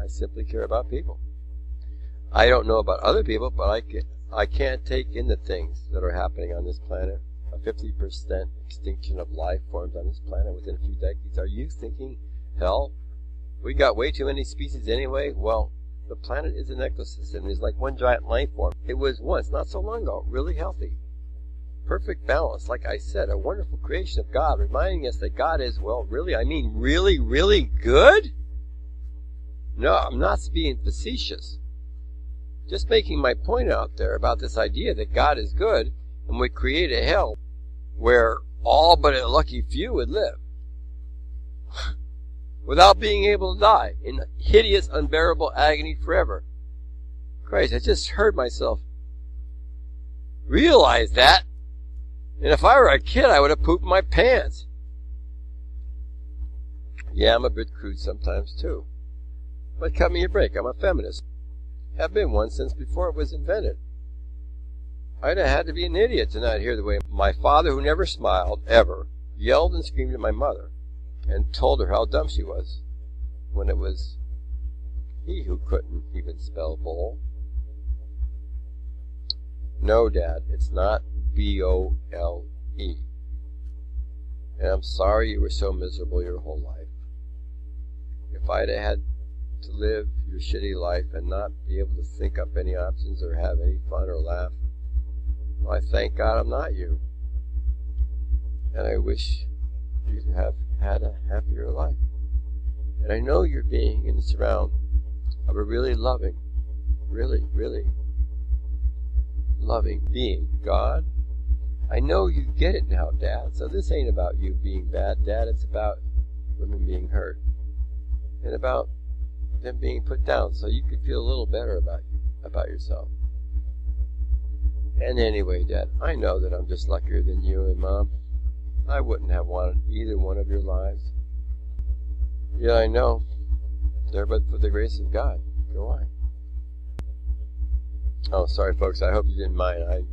I simply care about people. I don't know about other people, but I can't take in the things that are happening on this planet. A 50% extinction of life forms on this planet within a few decades. Are you thinking, hell, we got way too many species anyway? Well, the planet is an ecosystem. It's like one giant life form. It was once, not so long ago, really healthy. Perfect balance, like I said, a wonderful creation of God, reminding us that God is, well, really, I mean, really, really good? No, I'm not being facetious. Just making my point out there about this idea that God is good and would create a hell where all but a lucky few would live without being able to die in hideous, unbearable agony forever. Christ, I just heard myself realize that. And if I were a kid, I would have pooped my pants. Yeah, I'm a bit crude sometimes, too. But cut me a break. I'm a feminist. Have been one since before it was invented. I'd have had to be an idiot to not hear the way my father, who never smiled, ever, yelled and screamed at my mother and told her how dumb she was when it was he who couldn't even spell bowl. No, Dad, it's not B-O-L-E. And I'm sorry you were so miserable your whole life. If I'd had to live your shitty life and not be able to think up any options or have any fun or laugh, well, I thank God I'm not you. And I wish you'd have had a happier life. And I know you're being in the surround of a really loving, really, really loving being, God. I know you get it now, Dad. So this ain't about you being bad, Dad. It's about women being hurt. And about them being put down so you could feel a little better about yourself. And anyway, Dad, I know that I'm just luckier than you and Mom. I wouldn't have wanted either one of your lives. Yeah, I know. There but for the grace of God. Go on. Oh, sorry, folks. I hope you didn't mind.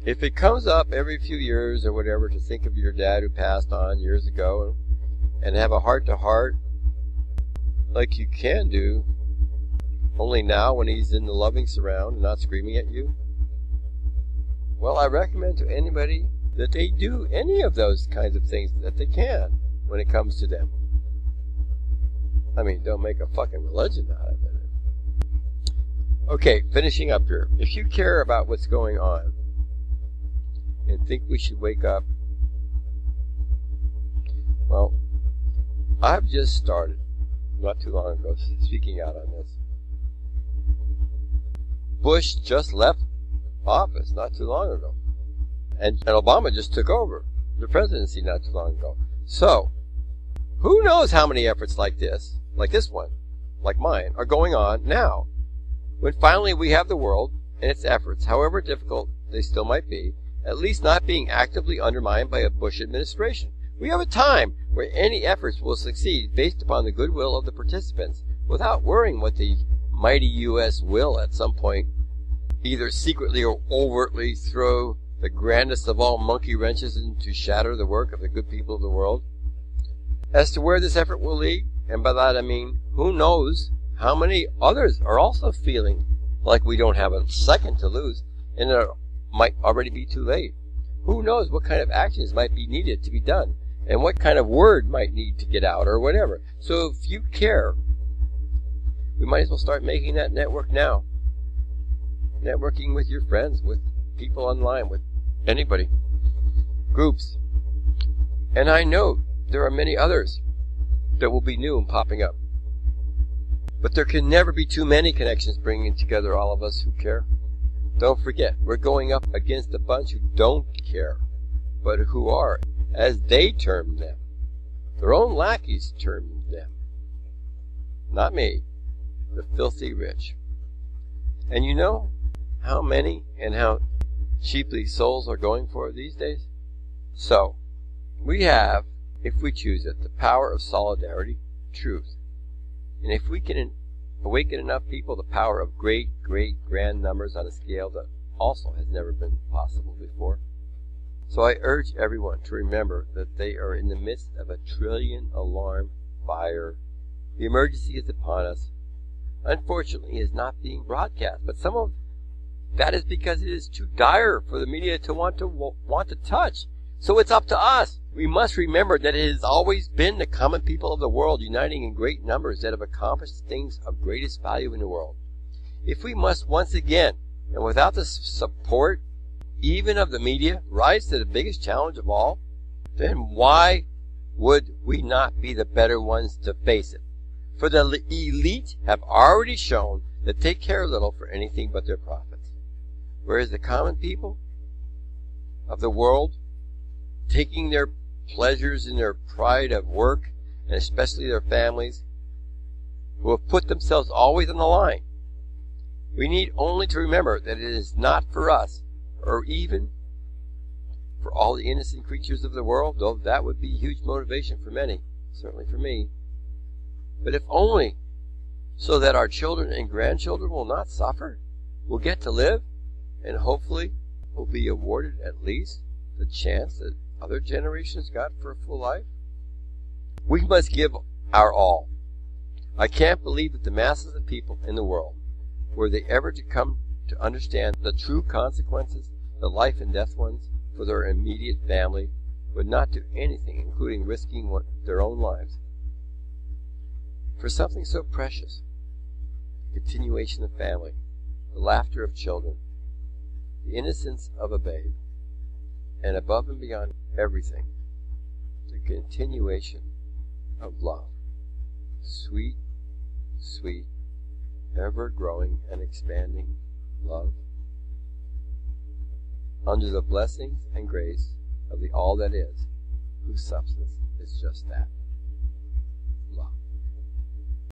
If it comes up every few years or whatever to think of your dad who passed on years ago and have a heart-to-heart like you can do only now when he's in the loving surround and not screaming at you, well, I recommend to anybody that they do any of those kinds of things that they can when it comes to them. I mean, don't make a fucking religion out of it. Okay, finishing up here. If you care about what's going on and think we should wake up, well, I've just started not too long ago speaking out on this. Bush just left office not too long ago. And Obama just took over the presidency not too long ago. So, who knows how many efforts like this one, like mine, are going on now, when finally we have the world and its efforts, however difficult they still might be, at least not being actively undermined by a Bush administration. We have a time where any efforts will succeed based upon the goodwill of the participants, without worrying what the mighty U.S. will at some point either secretly or overtly throw the grandest of all monkey wrenches in to shatter the work of the good people of the world. As to where this effort will lead, and by that I mean, who knows how many others are also feeling like we don't have a second to lose, and it might already be too late. Who knows what kind of actions might be needed to be done, and what kind of word might need to get out, or whatever. So if you care, we might as well start making that network now. Networking with your friends, with people online, with anybody. Groups. And I know there are many others that will be new and popping up. But there can never be too many connections bringing together all of us who care. Don't forget, we're going up against a bunch who don't care, but who are, as they term them, their own lackeys term them. Not me, the filthy rich. And you know how many and how cheaply souls are going for these days? So, we have, if we choose it, the power of solidarity, truth. And if we can awaken enough people, the power of great, great, grand numbers on a scale that also has never been possible before. So I urge everyone to remember that they are in the midst of a trillion alarm fire The emergency is upon us. Unfortunately, it is not being broadcast, but some of that is because it is too dire for the media to want to touch. So it's up to us. We must remember that it has always been the common people of the world uniting in great numbers that have accomplished things of greatest value in the world. If we must once again, and without the support even of the media, rise to the biggest challenge of all, then why would we not be the better ones to face it? For the elite have already shown that they care little for anything but their profits, whereas the common people of the world, taking their pleasures in their pride of work, and especially their families, who have put themselves always on the line. We need only to remember that it is not for us, or even for all the innocent creatures of the world, though that would be huge motivation for many, certainly for me, but if only so that our children and grandchildren will not suffer, will get to live, and hopefully will be awarded at least the chance that other generations got for a full life. We must give our all. I can't believe that the masses of people in the world, were they ever to come to understand the true consequences, the life and death ones, for their immediate family, would not do anything, including risking their own lives, for something so precious, the continuation of family, the laughter of children, the innocence of a babe, and above and beyond everything, the continuation of love. Sweet, sweet, ever-growing and expanding love, under the blessings and grace of the All That Is, whose substance is just that.